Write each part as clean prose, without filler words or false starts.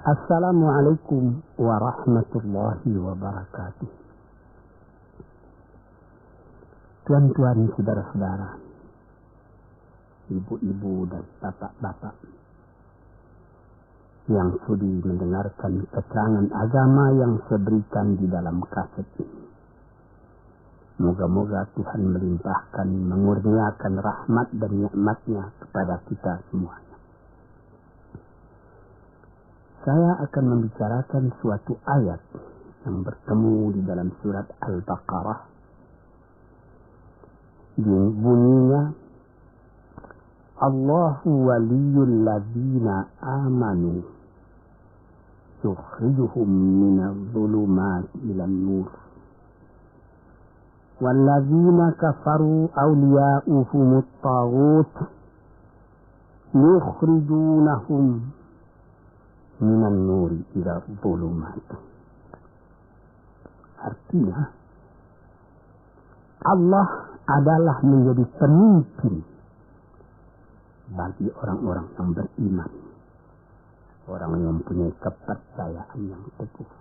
Assalamualaikum warahmatullahi wabarakatuh. Tuan-tuan, saudara-saudara, ibu-ibu dan bapak-bapak yang sudi mendengarkan keterangan agama yang saya berikan di dalam kaset ini. Moga-moga Tuhan melimpahkan, mengurniakan rahmat dan nikmat-Nya kepada kita semua. Saya akan membicarakan suatu ayat yang bertemu di dalam surat Al-Baqarah. Bunyinya, Allahu waliyul ladzina amanu yukhrijuhum minadh dhulumati ilan nur walladzina kafaru awliya'uhumut taghut yukhrijunahum minan nuri ila dhulumat. Artinya, Allah adalah menjadi pemimpin bagi orang-orang yang beriman, orang yang mempunyai kepercayaan yang teguh.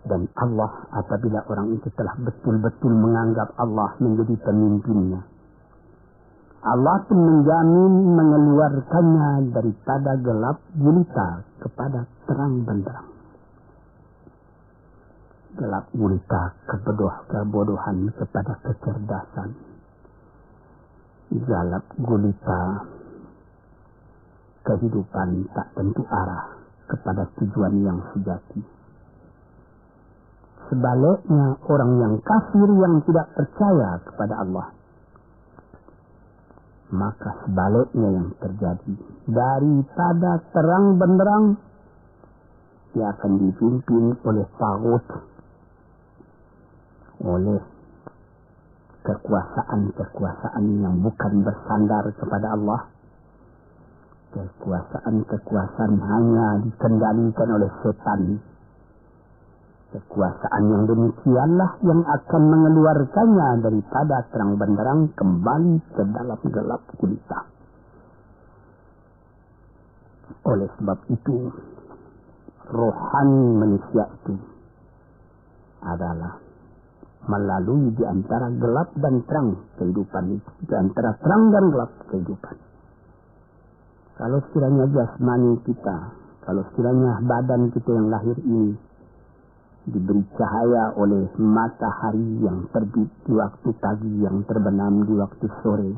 Dan Allah, apabila orang itu telah betul-betul menganggap Allah menjadi pemimpinnya, Allah pun menjamin mengeluarkannya daripada gelap gulita kepada terang benderang. Gelap gulita kebodohan kepada kecerdasan. Gelap gulita kehidupan tak tentu arah kepada tujuan yang sejati. Sebaliknya, orang yang kafir yang tidak percaya kepada Allah, maka sebaliknya yang terjadi, daripada terang benderang dia akan dipimpin oleh taghut, oleh kekuasaan yang bukan bersandar kepada Allah, kekuasaan hanya dikendalikan oleh setan. Kekuasaan yang demikianlah yang akan mengeluarkannya daripada terang benderang kembali ke dalam gelap gulita. Oleh sebab itu, rohani manusia itu adalah melalui di antara gelap dan terang kehidupan itu, di antara terang dan gelap kehidupan. Kalau sekiranya jasmani kita, kalau sekiranya badan kita yang lahir ini diberi cahaya oleh matahari yang terbit di waktu pagi, yang terbenam di waktu sore,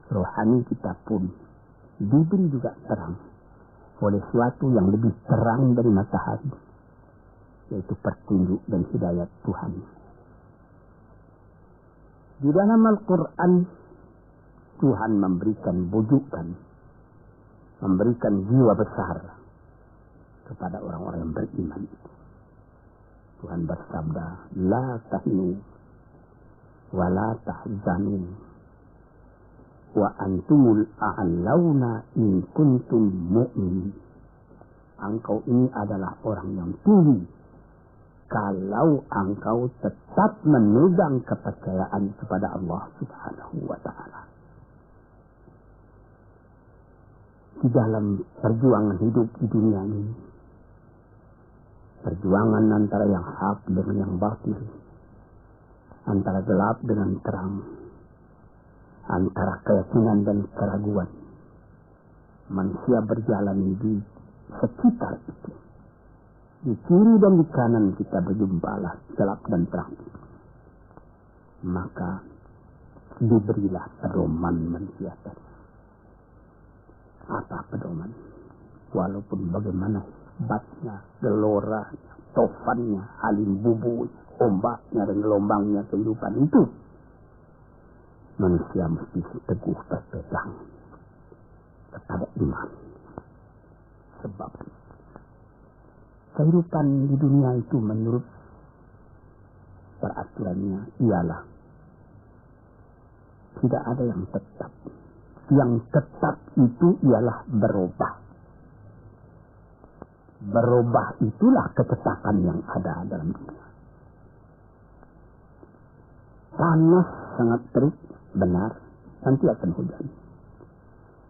rohani kita pun diberi juga terang oleh suatu yang lebih terang dari matahari, yaitu petunjuk dan hidayat Tuhan. Di dalam Al-Quran, Tuhan memberikan bujukan, memberikan jiwa besar kepada orang-orang yang beriman. Tuhan bersabda, La tahinu wa la tahzanu wa antumul a'launa in kuntum mu'minin. Engkau ini adalah orang yang tinggi kalau engkau tetap memegang kepercayaan kepada Allah Subhanahu wa ta'ala. Di dalam perjuangan hidup di dunia ini, perjuangan antara yang hak dengan yang batil, antara gelap dengan terang, antara keyakinan dan keraguan, manusia berjalan di sekitar itu. Di kiri dan di kanan kita berjumpalah gelap dan terang. Maka diberilah pedoman manusia tadi. Apa pedoman? Walaupun bagaimana hebatnya, geloranya, tofannya, alim bubu, ombaknya dan gelombangnya kehidupan itu, manusia mesti teguh berpegang kepada iman. Sebab kehidupan di dunia itu menurut peraturannya ialah tidak ada yang tetap. Yang tetap itu ialah berubah. Berubah itulah ketetapan yang ada dalam dunia. Panas sangat terik, benar, nanti akan hujan.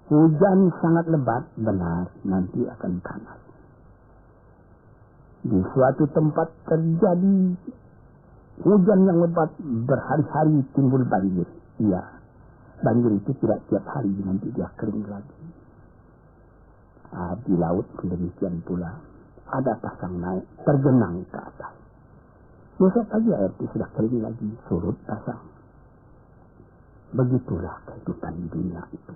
Hujan sangat lebat, benar, nanti akan panas. Di suatu tempat terjadi hujan yang lebat, berhari-hari timbul banjir. Iya, banjir itu tidak tiap hari, nanti dia kering lagi. Di laut demikian pula. Ada pasang naik, tergenang ke atas. Besok pagi air itu sudah kering lagi, surut pasang. Begitulah kehidupan di dunia itu.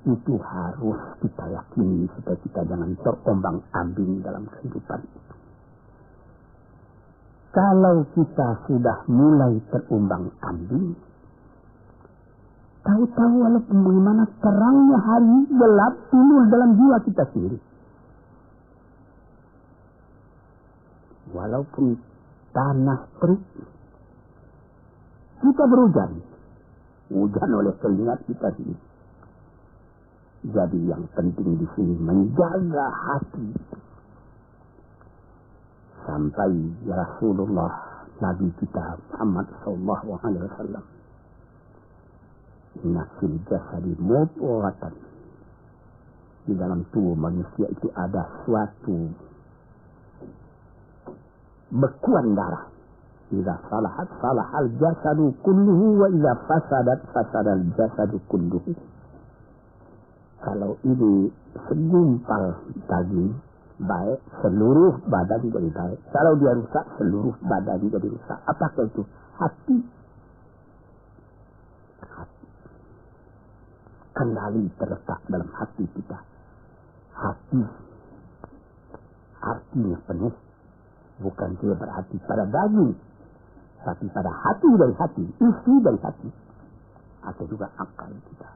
Itu harus kita yakini supaya kita jangan terombang-ambing dalam kehidupan itu. Kalau kita sudah mulai terombang-ambing, tahu-tahu walaupun bagaimana terangnya hari gelap timbul dalam jiwa kita sendiri. Walaupun tanah terik, kita berhujan. Hujan oleh keringat kita sendiri. Jadi yang penting di sini menjaga hati. Sampai Rasulullah Nabi kita Muhammad sallallahu alaihi wasallam, inna fil jasadi mudghatan. Di dalam tubuh manusia itu ada suatu bekuan darah. Idza salahat salahal jasadu kulluhu wa idza fasadat fasadal jasadu kulluhu. Kalau ini segumpal daging baik, seluruh badan jadi baik. Kalau dia rusak, seluruh badan jadi rusak. Apakah itu? Hati. Kendali terletak dalam hati kita. Hati artinya penuh. Bukan dia berarti pada daging, tapi pada hati dari hati, isi dari hati, atau juga akal kita.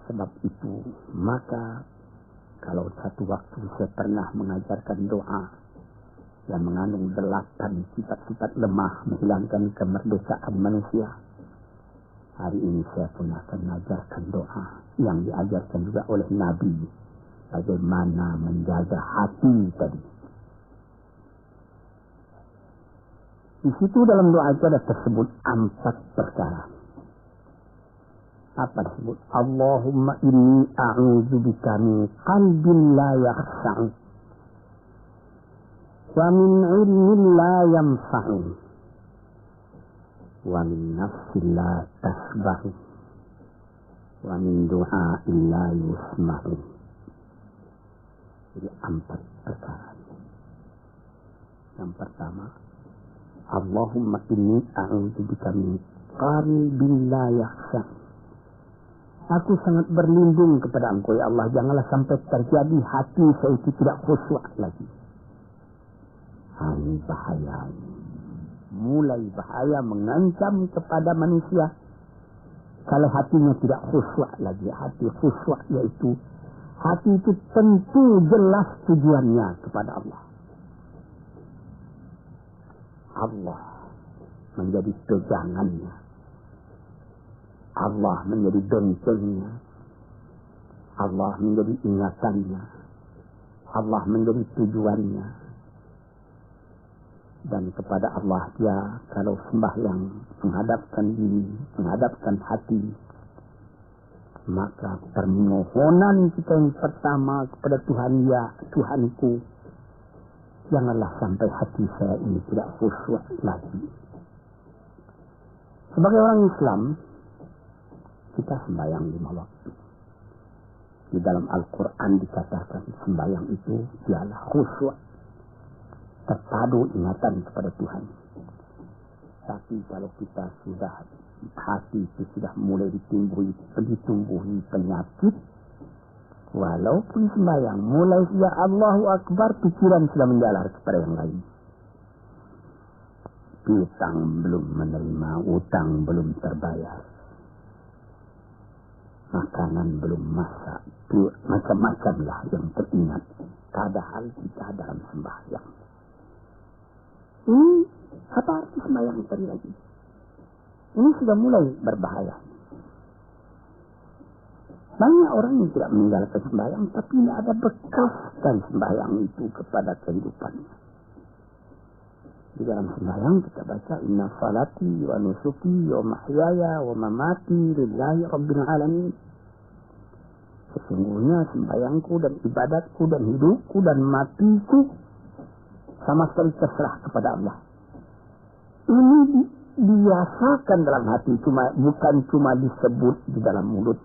Sebab itu, maka kalau satu waktu saya pernah mengajarkan doa yang mengandung 8 sifat-sifat lemah menghilangkan kemerdekaan manusia. Hari ini saya pun akan mengajarkan doa yang diajarkan juga oleh Nabi, bagaimana menjaga hati tadi. Di situ dalam doa itu ada tersebut 4 perkara. Apa tersebut? Allahumma inni a'udzubika min qalbin la yakhsha'u wa min 'ilmin la yanfa'u wa min nafsin la tasba'u wa min du'a'in la yusma'u. Jadi 4 perkara. Yang pertama, Allahumma inni a'udzubika min qalbin la yakhsha'u. Aku sangat berlindung kepada Engkau ya Allah, janganlah sampai terjadi hati saya itu tidak khusyuk lagi. Ini bahaya. Mulai bahaya mengancam kepada manusia kalau hatinya tidak khusyuk lagi. Hati khusyuk yaitu hati itu tentu jelas tujuannya kepada Allah. Allah menjadi pegangannya. Allah menjadi bentengnya. Allah menjadi ingatannya. Allah menjadi tujuannya. Dan kepada Allah dia kalau sembahyang menghadapkan diri, menghadapkan hati, maka permohonan kita yang pertama kepada Tuhan, ya Tuhanku, janganlah sampai hati saya ini tidak khusyuk lagi. Sebagai orang Islam, kita sembahyang 5 waktu. Di dalam Al-Quran dikatakan sembahyang itu ialah khusyuk, terpadu ingatan kepada Tuhan. Tapi kalau kita sudah hati itu sudah mulai ditumbuhi penyakit, walaupun sembahyang mulai ya Allahu Akbar, pikiran sudah menjalar kepada yang lain. Utang belum menerima, utang belum terbayar, makanan belum masak, macam-macam lah yang teringat. Padahal kita dalam sembahyang. Ini apa arti sembahyang tadi lagi? Ini sudah mulai berbahaya. Banyak orang yang tidak meninggalkan sembahyang, tapi tidak ada bekas dari sembahyang itu kepada kehidupannya. Di dalam sembahyang kita baca inna salati wa nusuki wa mahyaya wa mamati lillahi rabbil alamin. Sesungguhnya sembahyangku dan ibadatku dan hidupku dan matiku sama sekali terserah kepada Allah. Ini dibiasakan dalam hati, bukan cuma disebut di dalam mulut.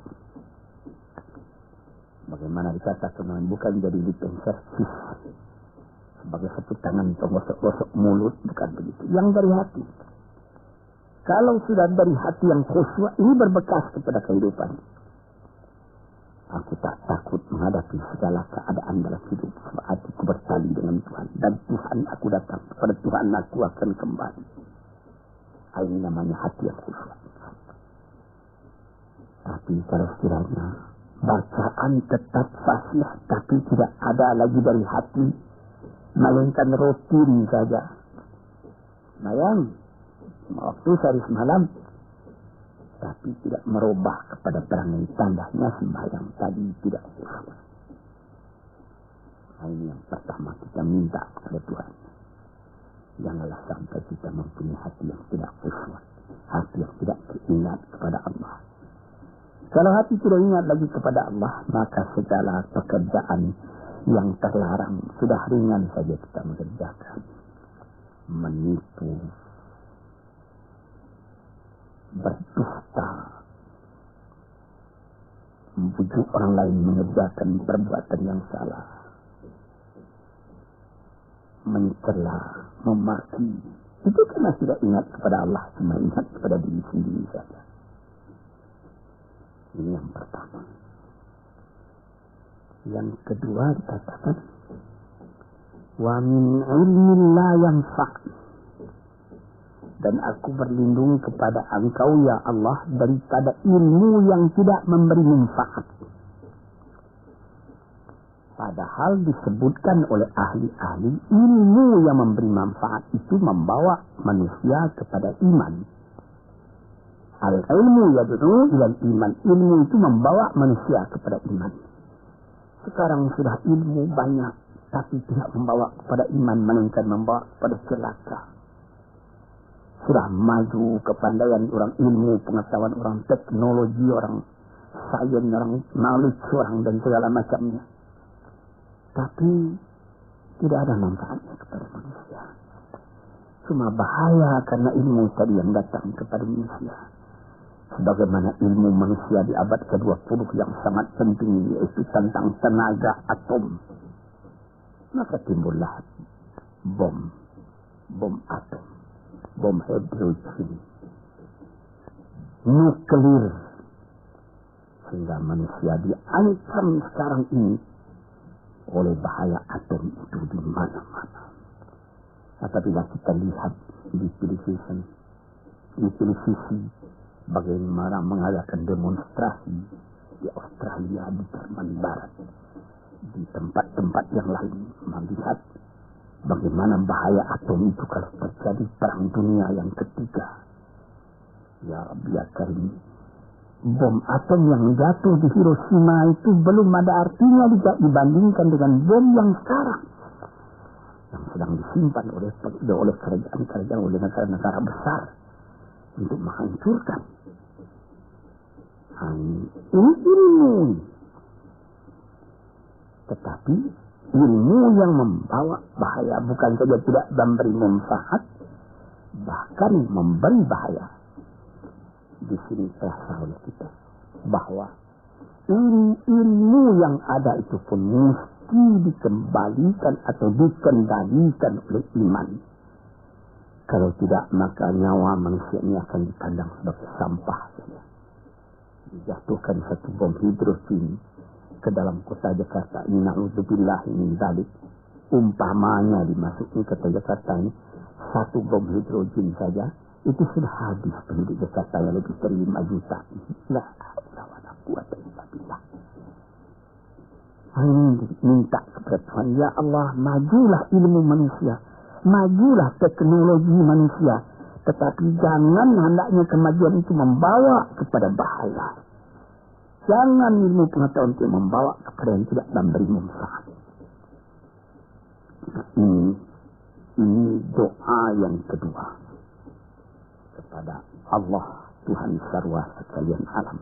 Bagaimana dikatakan, bukan jadi lip service sebagai satu tangan untuk gosok-gosok mulut, bukan begitu. Yang dari hati. Kalau sudah dari hati yang khusyuk, ini berbekas kepada kehidupan. Aku tak takut menghadapi segala keadaan dalam hidup, sebab hatiku bertali dengan Tuhan. Dan Tuhan aku datang, kepada Tuhan aku akan kembali. Ini namanya hati yang khusyuk. Tapi kalau sekiranya bacaan tetap fasih, tapi tidak ada lagi dari hati, melainkan rutin saja. Bayang, waktu sehari semalam, tapi tidak merubah kepada perangai tandanya sembahyang tadi tidak khusyuk. Ini yang pertama kita minta kepada Tuhan. Janganlah sampai kita mempunyai hati yang tidak khusyuk, hati yang tidak teringat kepada Allah. Kalau hati tidak ingat lagi kepada Allah, maka segala pekerjaan yang terlarang sudah ringan saja kita mengerjakan. Menipu, berdusta, membujuk orang lain mengerjakan perbuatan yang salah, mencela, memaki, itu karena tidak ingat kepada Allah, cuma ingat kepada diri sendiri saja. Ini yang pertama. Yang kedua dikatakan, wa min ilmin la yanfa', dan aku berlindung kepada Engkau ya Allah daripada ilmu yang tidak memberi manfaat. Padahal disebutkan oleh ahli-ahli, ilmu yang memberi manfaat itu membawa manusia kepada iman. Al-ilmu yad'u ilal iman. Ilmu itu membawa manusia kepada iman. Sekarang sudah ilmu banyak, tapi tidak membawa kepada iman, melainkan membawa kepada celaka. Sudah maju kepandaian orang, ilmu, pengetahuan orang, teknologi orang, sains orang, knowledge orang, dan segala macamnya. Tapi tidak ada manfaatnya kepada manusia. Cuma bahaya karena ilmu tadi yang datang kepada manusia. Sebagaimana ilmu manusia di abad ke-20 yang sangat penting, yaitu tentang tenaga atom. Maka timbullah bom atom, bom hidrogen, nuklir, sehingga manusia diancam sekarang ini oleh bahaya atom itu di mana-mana. Apabila kita lihat di televisi, bagaimana mengadakan demonstrasi di Australia, di Jerman Barat, di tempat-tempat yang lain, melihat bagaimana bahaya atom itu kalau terjadi perang dunia yang ketiga. Ya Rabbi ya Karim, bom atom yang jatuh di Hiroshima itu belum ada artinya dibandingkan dengan bom yang sekarang, yang sedang disimpan oleh kerajaan-kerajaan, oleh negara-negara besar untuk menghancurkan. Ini ilmu, tetapi ilmu yang membawa bahaya, bukan saja tidak memberi manfaat, bahkan memberi bahaya. Di sini terasa oleh kita bahwa ilmu yang ada itu pun mesti dikembalikan atau dikendalikan oleh iman. Kalau tidak, maka nyawa manusia ini akan dipandang sebagai sampah saja. Dijatuhkan satu bom hidrogen ke dalam kota Jakarta ini, na'udzubillah min dzalik, umpamanya dimasuki ke kota Jakarta ini satu bom hidrogen saja, itu sudah habis penduduk Jakarta yang lebih dari 5 juta. La haula wala quwwata illa billah. Minta kepada Tuhan, ya Allah, majulah ilmu manusia, majulah teknologi manusia, tetapi jangan hendaknya kemajuan itu membawa kepada bahaya. Jangan ilmu pengetahuan itu membawa kepada yang tidak memberi manfaat. Ini doa yang kedua kepada Allah Tuhan sarwa sekalian alam.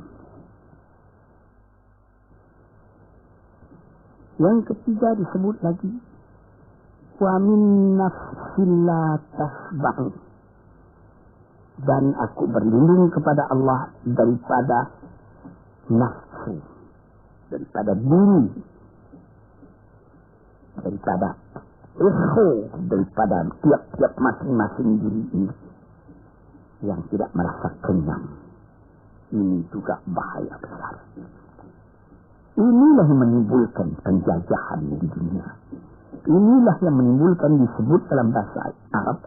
Yang ketiga disebut lagi wa min nafsin la tasba'u, dan aku berlindung kepada Allah daripada nafsu, daripada diri, daripada daripada tiap-tiap masing-masing diri ini yang tidak merasa kenyang. Ini juga bahaya besar. Inilah yang menimbulkan penjajahan di dunia. Inilah yang menimbulkan, disebut dalam bahasa Arab,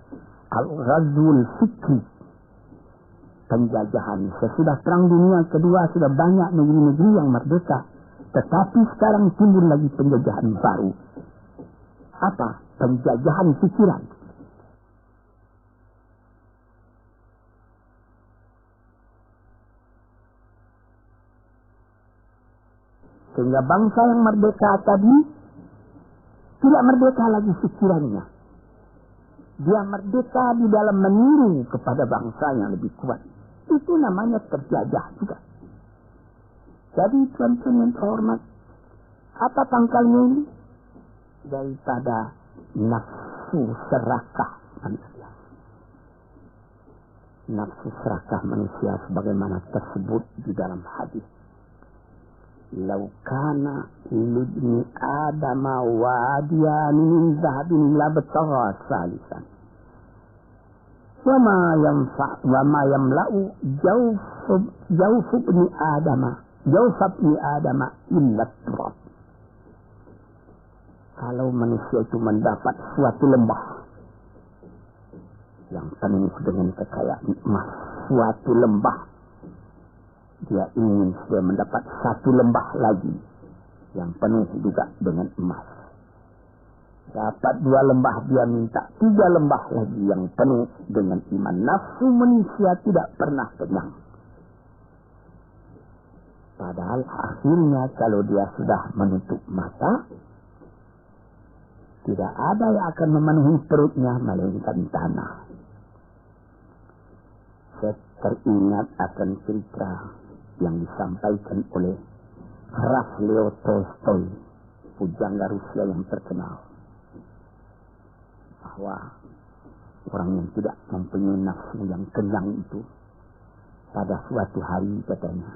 al-ghazwul fikri, penjajahan. Sesudah perang dunia kedua sudah banyak negeri-negeri yang merdeka, tetapi sekarang timbul lagi penjajahan baru. Apa? Penjajahan pikiran. Sehingga bangsa yang merdeka tadi tidak merdeka lagi pikirannya. Dia merdeka di dalam meniru kepada bangsa yang lebih kuat. Itu namanya terjajah juga. Jadi tuan-tuan yang terhormat, apa pangkalnya ini? Daripada nafsu serakah manusia. Nafsu serakah manusia sebagaimana tersebut di dalam hadis. Lau kana libni adama wadiyan min zahabin labtagha salisan. Wa ma yamla'u jawf ibni adama illa turab. Kalau manusia itu mendapat suatu lembah yang penuh dengan kekayaan emas, suatu lembah, dia ingin supaya mendapat satu lembah lagi yang penuh juga dengan emas. Dapat 2 lembah, dia minta 3 lembah lagi yang penuh dengan iman. Nafsu manusia tidak pernah kenyang. Padahal akhirnya kalau dia sudah menutup mata, tidak ada yang akan memenuhi perutnya melainkan tanah. Saya teringat akan cerita yang disampaikan oleh Graf Leo Tolstoy, pujangga Rusia yang terkenal, bahwa orang yang tidak mempunyai nafsu yang kenyang itu, pada suatu hari katanya,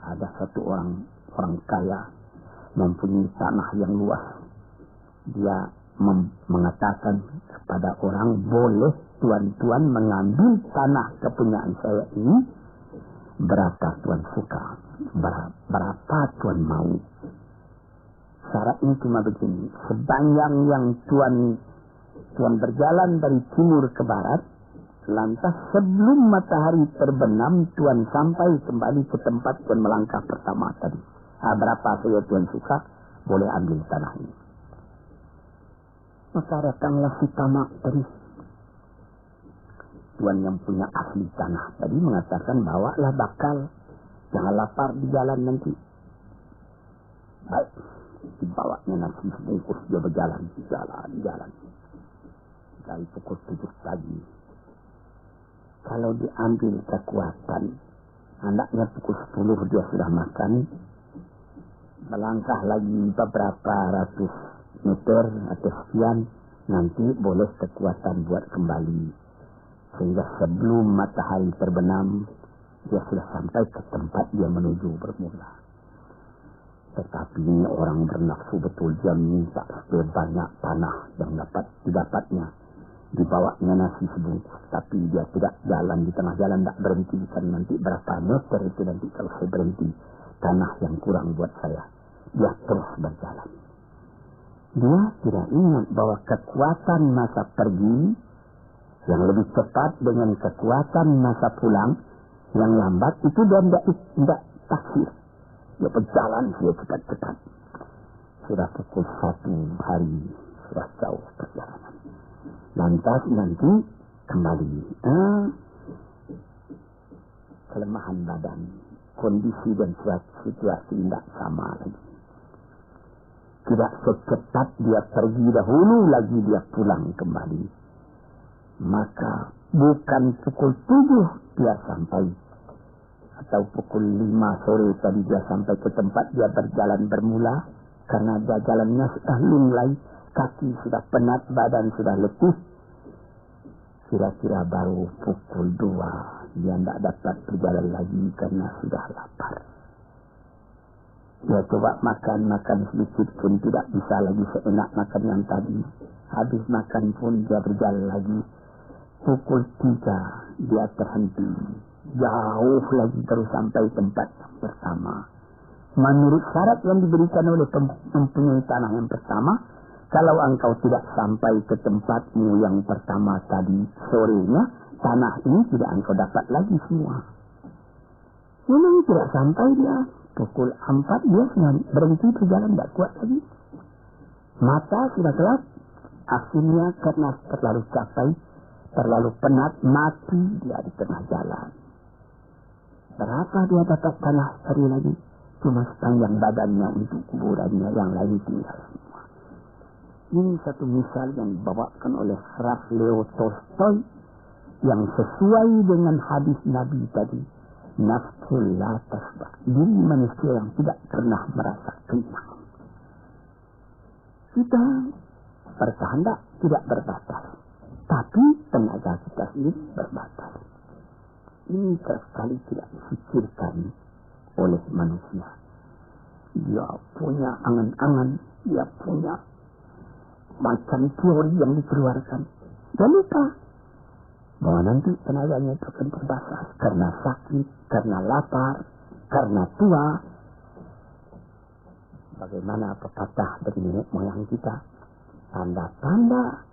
ada satu orang kaya mempunyai tanah yang luas. Dia mengatakan kepada orang, boleh tuan-tuan mengambil tanah kepunyaan saya ini, berapa tuan suka, berapa tuan mau. Syaratnya cuma begini, sepanjang yang tuan berjalan dari timur ke barat, lantas sebelum matahari terbenam, tuan sampai kembali ke tempat tuan melangkah pertama tadi. Berapa saja tuan suka, boleh ambil tanah ini. Maka datanglah si tamak tadi. Tuan yang punya ahli tanah tadi mengatakan, bawalah bakal, jangan lapar di jalan nanti. Baik, dibawanya nasi sebungkus, dia berjalan, jalan. Dari pukul 7 pagi. Kalau diambil kekuatan, anaknya pukul 10 dia sudah makan, melangkah lagi beberapa ratus meter atau sekian, nanti boleh kekuatan buat kembali. Sehingga sebelum matahari terbenam, dia sudah sampai ke tempat dia menuju bermula. Tetapi orang bernafsu betul, dia minta sebanyak tanah yang didapatnya. Dibawanya nasi sebungkus, tapi dia tidak jalan di tengah jalan, tidak berhenti. Kan nanti berapa meter itu nanti kalau saya berhenti, tanah yang kurang buat saya. Dia terus berjalan. Dia tidak ingat bahwa kekuatan masa pergi yang lebih cepat dengan kekuatan masa pulang yang lambat itu dia tidak taksir. Dia berjalan, dia cepat-cepat. Sudah pukul 1 hari, sudah jauh perjalanan. Lantas nanti kembali. Kelemahan badan, kondisi dan situasi tidak sama lagi. Tidak secepat dia pergi dahulu lagi dia pulang kembali. Maka bukan pukul 7 dia sampai, atau pukul 5 sore tadi dia sampai ke tempat dia berjalan bermula, karena jalannya sudah lunglai, kaki sudah penat, badan sudah letih. Kira-kira baru pukul 2 dia tidak dapat berjalan lagi karena sudah lapar. Dia coba makan sedikit pun tidak bisa lagi seenak makan yang tadi. Habis makan pun dia berjalan lagi. Pukul 3 dia terhenti. Jauh lagi terus sampai tempat yang pertama. Menurut syarat yang diberikan oleh mempunyai tanah yang pertama, kalau engkau tidak sampai ke tempatmu yang pertama tadi sorenya, tanah ini tidak engkau dapat lagi semua. Memang tidak sampai dia. Pukul 4 dia berhenti berjalan, tidak kuat lagi. Mata sudah gelap. Akhirnya karena terlalu capek, terlalu penat, mati dia di tengah jalan. Berapa dia dapat tanah sekali lagi? Cuma sepanjang badannya untuk kuburannya, yang lain tinggal semua. Ini satu misal yang dibawakan oleh Ralph Leo Tolstoy yang sesuai dengan hadis Nabi tadi. Nafsul la tasbah, diri manusia yang tidak pernah merasa kenyang. Kita berkehendak tidak berbatas, tapi tenaga kita sendiri berbatas. Ini sekali tidak difikirkan oleh manusia. Dia punya angan-angan, dia punya macam teori yang dikeluarkan. Dan lupa bahwa nanti tenaganya itu akan terbatas karena sakit, karena lapar, karena tua. Bagaimana pepatah dari nenek moyang kita? Tanda-tanda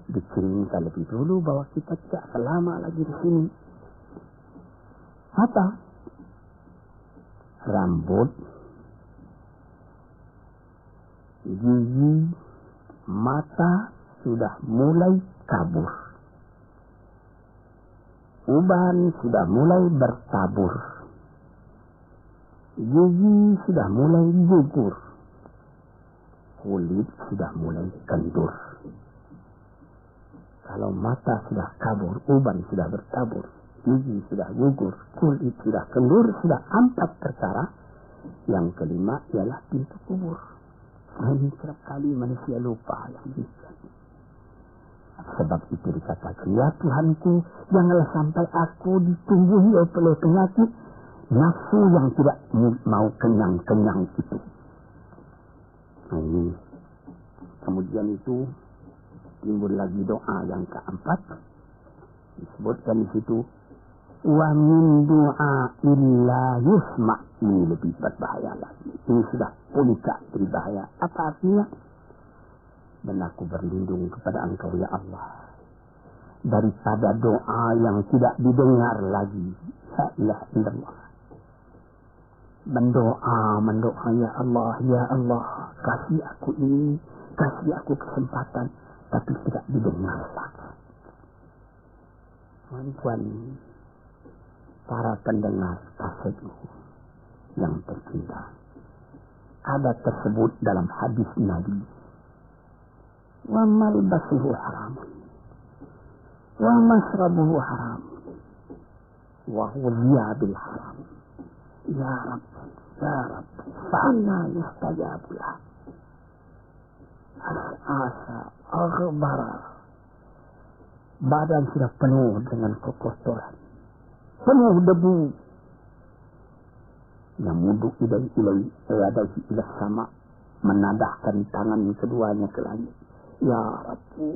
dikirimkan lebih dulu bahwa kita tidak selama lagi di sini. Apa? Rambut, gigi, mata sudah mulai kabur. Uban sudah mulai bertabur. Gigi sudah mulai gugur. Kulit sudah mulai kendur. Kalau mata sudah kabur, uban sudah bertabur, gigi sudah gugur, kulit sudah kendur, sudah 4 perkara. Yang kelima ialah pintu kubur. Nah, ini kerap kali manusia lupa yang bisa. Sebab itu dikatakan, ya Tuhanku, janganlah sampai aku ditumbuhi oleh penyakit nafsu yang tidak mau kenyang-kenyang itu. Nah, ini. Kemudian itu timbul lagi doa yang keempat. Disebutkan di situ, wa min du'a illa yusma'. Ini lebih berbahaya lagi. Ini sudah puncak dari bahaya. Apa artinya? Dan aku berlindung kepada engkau ya Allah daripada doa yang tidak didengar lagi. La ilaha illallah. Mendoa ya Allah kasih aku ini, kasih aku kesempatan, tapi tidak didengar lagi. Tuan-tuan, para pendengar kaset yang tercinta, ada tersebut dalam hadis Nabi, wa malbasuhu haram, wa masrabuhu haram, wa huwa bil haram. Ya Rabb, fa'anna yustajabu lah. Asa, aghbara. Badan sudah penuh dengan kotoran, penuh debu. Yamudu ilaihi ila sama, menadahkan tangan keduanya ke langit. Ya Rabbu,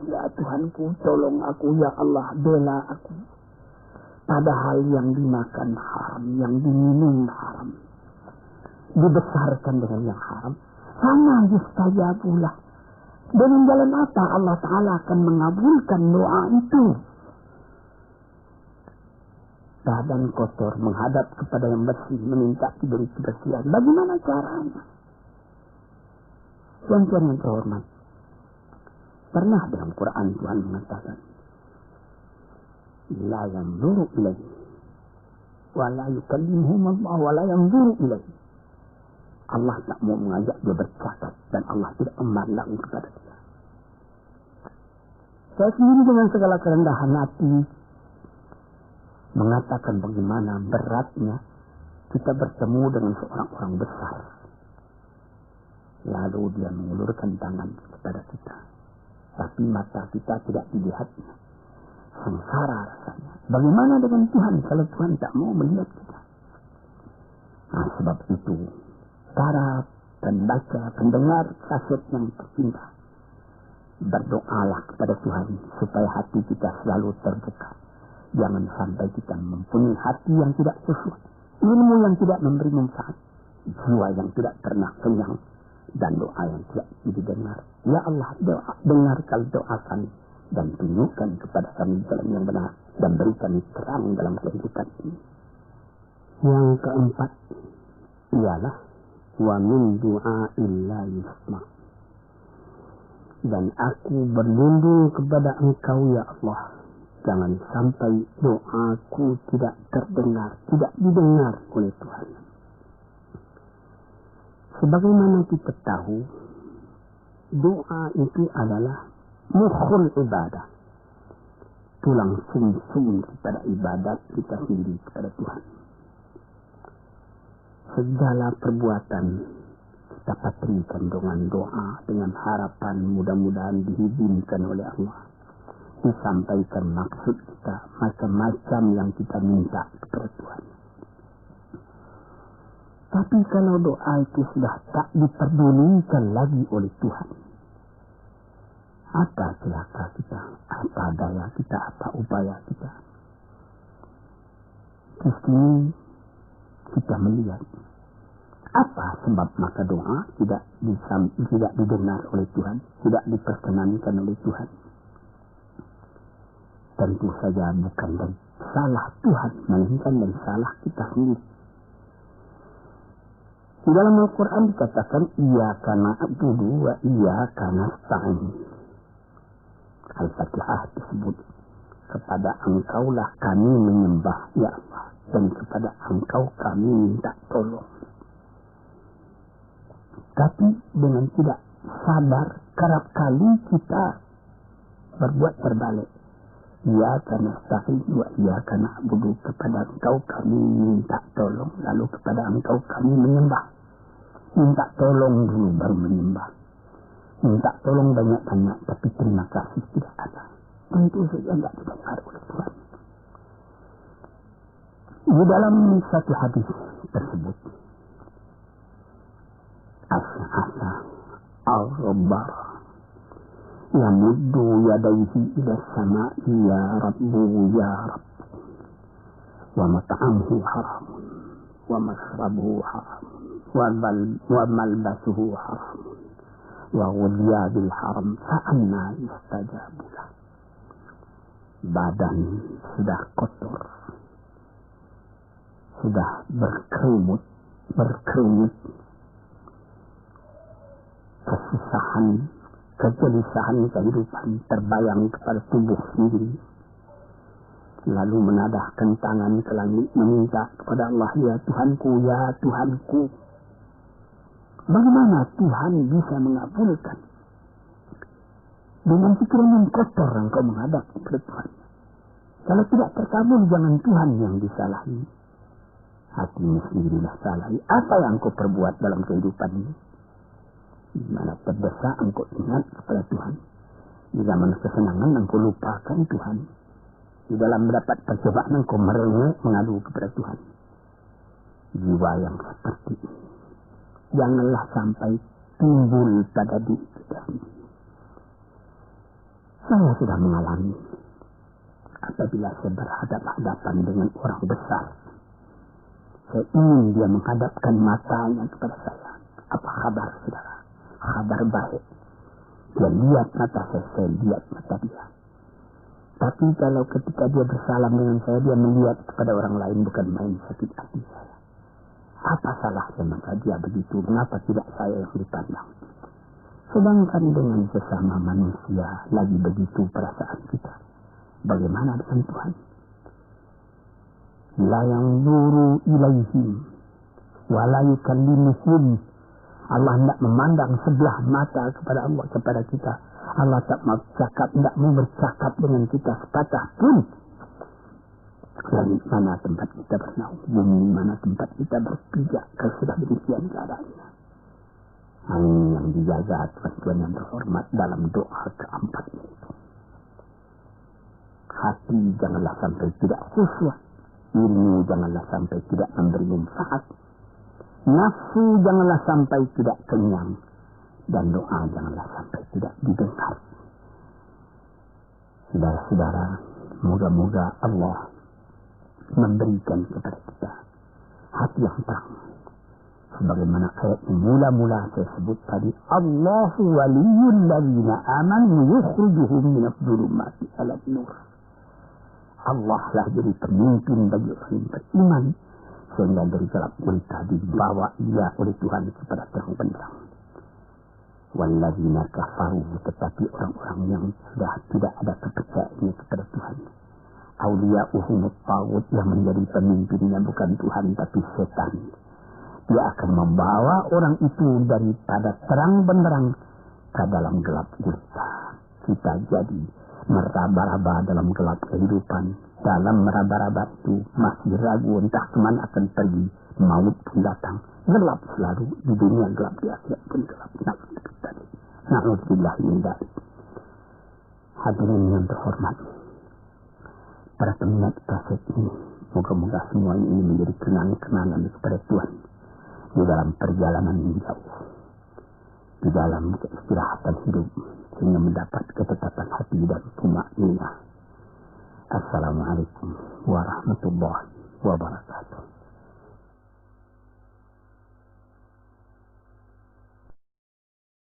ya Tuhanku, tolong aku, ya Allah, bela aku. Padahal yang dimakan haram, yang diminum haram, dibesarkan dengan yang haram. Sama yustajabulah. Dengan jalan apa Allah Ta'ala akan mengabulkan doa itu? Badan kotor menghadap kepada yang bersih, meminta diberi kebersihan. Bagaimana caranya? Tuan-tuan yang terhormat, pernah dalam Quran Tuhan mengatakan, la yanzuru ilaihi wa la yukallimuhum Allah wa la yanzuru ilaihi. Allah tak mau mengajak dia bercakap dan Allah tidak memandang kepada dia. Saya sendiri dengan segala kerendahan hati mengatakan bagaimana beratnya kita bertemu dengan seorang orang besar lalu dia mengulurkan tangan kepada kita. Tapi mata kita tidak dilihatnya. Sengsara rasanya. Bagaimana dengan Tuhan kalau Tuhan tak mau melihat kita? Nah, sebab itu, para pembaca, pendengar kaset yang tercinta, berdoalah kepada Tuhan supaya hati kita selalu terbuka. Jangan sampai kita mempunyai hati yang tidak khusyuk, ilmu yang tidak memberi manfaat, jiwa yang tidak pernah kenyang, dan doa yang tidak didengar. Ya Allah, dengarkan doa kami dan tunjukkan kepada kami jalan yang benar dan berikan terang dalam kehidupan ini. Yang keempat ialah wa min du'ailla yusma. Dan aku berlindung kepada Engkau ya Allah, jangan sampai doaku tidak terdengar, tidak didengar oleh Tuhan. Sebagaimana kita tahu, doa itu adalah mukhul ibadah, tulang sum-sum kepada ibadat kita sendiri kepada Tuhan. Segala perbuatan kita patrikan dengan doa, dengan harapan mudah-mudahan diizinkan oleh Allah, disampaikan maksud kita, macam-macam yang kita minta kepada Tuhan. Tapi kalau doa itu sudah tak diperdulikan lagi oleh Tuhan, apa celaka kita, apa daya kita, apa upaya kita? Di sini kita melihat apa sebab maka doa tidak didengar oleh Tuhan, tidak diperkenankan oleh Tuhan. Tentu saja bukan dari salah Tuhan, melainkan dari salah kita sendiri. Di dalam Al-Quran dikatakan iyyaka na'budu wa iyyaka nasta'in. Al-Fatihah disebut, kepada Engkaulah kami menyembah ya Allah, dan kepada Engkau kami minta tolong. Tapi dengan tidak sadar, kerap kali kita berbuat terbalik. Iyyaka nasta'in wa iyyaka na'budu, kepada Engkau kami minta tolong, lalu kepada Engkau kami menyembah. Minta tolong dulu baru menyembah. Minta tolong banyak-banyak, tapi terima kasih tidak ada. Tentu saja tidak didengar oleh Tuhan. Di dalam satu hadis tersebut, Asa al-Rabbar yamuddu yadaihi ila sama'i ya Rabbu ya Rabb, wa mat'amuhu haram, wa masrabuhu haram, wa malbasuhu haram, wa ghudhiya bil haram, fa'anna yustajabulah. Badan sudah kotor, sudah berkerumut, kesusahan, kegelisahan kehidupan terbayang kepada tubuh sendiri. Lalu menadahkan tangan ke langit meminta kepada Allah, ya Tuhanku, ya Tuhanku. Bagaimana Tuhan bisa mengabulkan? Dengan pikiran yang kotor engkau menghadap kepada Tuhan. Kalau tidak terkabul, jangan Tuhan yang disalahi, hatimu sendirilah salahi. Apa yang engkau perbuat dalam kehidupan ini? Di mana terdesak engkau ingat kepada Tuhan. Di zaman kesenangan engkau lupakan Tuhan. Di dalam mendapat percobaan engkau merengek mengadu kepada Tuhan. Jiwa yang seperti ini janganlah sampai timbul pada diri kita sendiri. Saya sudah mengalami apabila saya berhadapan-hadapan dengan orang besar. Saya ingin dia menghadapkan matanya kepada saya. Apa kabar saudara? Kabar baik. Dia lihat mata saya lihat mata dia. Tapi kalau ketika dia bersalam dengan saya, dia melihat kepada orang lain, bukan main sakit hati saya. Apa salahnya maka dia begitu? Mengapa tidak saya yang dipandang? Sedangkan dengan sesama manusia lagi begitu perasaan kita. Bagaimana dengan Tuhan? La yanzuru ilaihim wa la yukallimuhum. Allah tidak memandang sebelah mata kepada Allah, kepada kita. Allah tak mau cakap, tidak mau bercakap dengan kita sepatah pun. Langit mana tempat kita bernaung, bumi mana tempat kita berpijak, kalau sudah demikian keadaannya. Ini yang dijaga tuan-tuan yang terhormat dalam doa keempat itu. Hati janganlah sampai tidak khusyuk, ilmu janganlah sampai tidak memberi manfaat, nafsu janganlah sampai tidak kenyang, dan doa janganlah sampai tidak didengar. Saudara-saudara, moga-moga Allah memberikan kepada kita hati yang terang. Sebagaimana ayat mula-mula saya sebut tadi, Allahu waliyul ladzina amanu yukhrijuhum minadh dhulumati ilan nur. Allah lah jadi pemimpin bagi orang yang beriman, sehingga dari gelap gulita dibawa dia oleh Tuhan kepada terang benderang. Walladzina kafaru, tetapi orang-orang yang sudah tidak ada kepercayaannya kepada Tuhan, awliya'uhumut taghut, yang menjadi pemimpinnya bukan Tuhan tapi setan. Dia akan membawa orang itu daripada terang benderang ke dalam gelap gulita. Kita jadi meraba-raba dalam gelap kehidupan. Dalam meraba-raba itu masih ragu entah kemana akan pergi. Maut pun datang. Gelap selalu. Di dunia gelap, di akhirat pun gelap. Na'udzubillah min dzalik. Hadirin yang terhormat, para peminat kaset ini, moga-moga semua ini menjadi kenangan-kenangan kepada Tuhan di dalam perjalanan yang jauh, di dalam keistirahatan hidup, sehingga mendapat ketetapan hati dan tumakninah. Assalamualaikum warahmatullahi wabarakatuh.